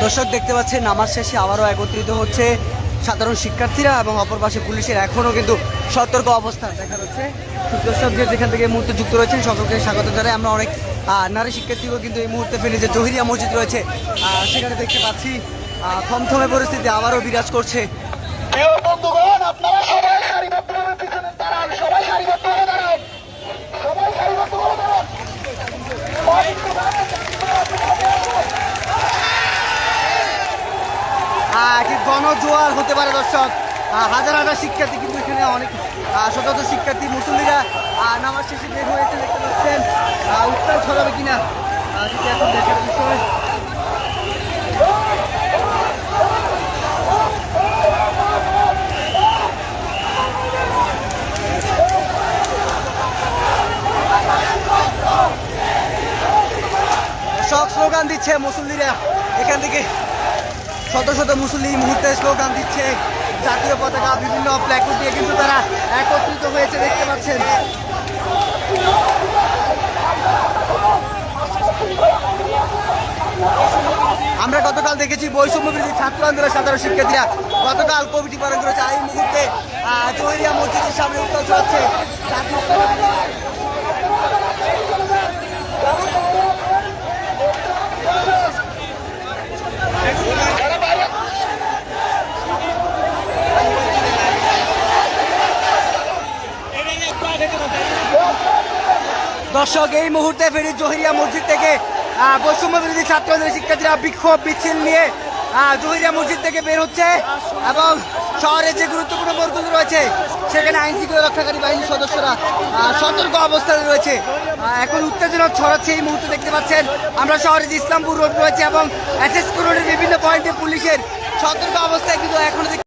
দর্শক দেখতে পাচ্ছেন নামাজ শেষে আবারও একত্রিত হচ্ছে সাধারণ শিক্ষার্থীরা এবং অপর পাশে পুলিশের এখনও কিন্তু সতর্ক অবস্থান দেখা যাচ্ছে। দর্শক যেখান থেকে এই মুহূর্তে যুক্ত রয়েছেন সকলকে স্বাগত জানাই। আমরা অনেক নারী শিক্ষার্থীও কিন্তু এই মুহূর্তে ফেলে যে জহিরিয়া মসজিদ রয়েছে সেখানে দেখতে পাচ্ছি থমথমে পরিস্থিতি আবারও বিরাজ করছে। গণজোয়ার হতে পারে দর্শক, হাজার হাজার শিক্ষার্থী কিন্তু এখানে অনেক শত শত শিক্ষার্থী মুসল্লিরা নামাজ শেষে বের হয়েছে দেখতে পাচ্ছেন। উত্তাল ছড়াবে কিনা সেটা এখন দেখার বিষয়। সব স্লোগান দিচ্ছে মুসল্লিরা, এখান থেকে শত শত মুসল্লি মুহূর্তে স্লোগান দিচ্ছে, জাতীয় পতাকা বিভিন্ন প্ল্যাকার্ড দিয়ে কিন্তু তারা একত্রিত হয়েছে দেখতে পাচ্ছেন। আমরা গতকাল দেখেছি বৈষম্য বিরোধী ছাত্র আন্দোলনের সাধারণ শিক্ষার্থীরা গতকাল কমিটি পালন করেছে। এই মুহূর্তে জহিরিয়া মসজিদের সামনে উত্তাল চলছে। দর্শক এই মুহূর্তে ফেরি জহিরিয়া মসজিদ থেকে বৈষম্য বিরোধী ছাত্র শিক্ষার্থীরা বিক্ষোভ মিছিল নিয়ে জহিরিয়া মসজিদ থেকে বের হচ্ছে এবং শহরের যে গুরুত্বপূর্ণ মোড়গুলো রয়েছে সেখানে আইন শৃঙ্খলা রক্ষাকারী বাহিনীর সদস্যরা সতর্ক অবস্থানে রয়েছে। এখন উত্তেজনা ছড়াচ্ছে এই মুহূর্তে দেখতে পাচ্ছেন। আমরা শহরে যে ইসলামপুর রোড রয়েছে এবং এসএস রোডের বিভিন্ন পয়েন্টে পুলিশের সতর্ক অবস্থায় কিন্তু এখনো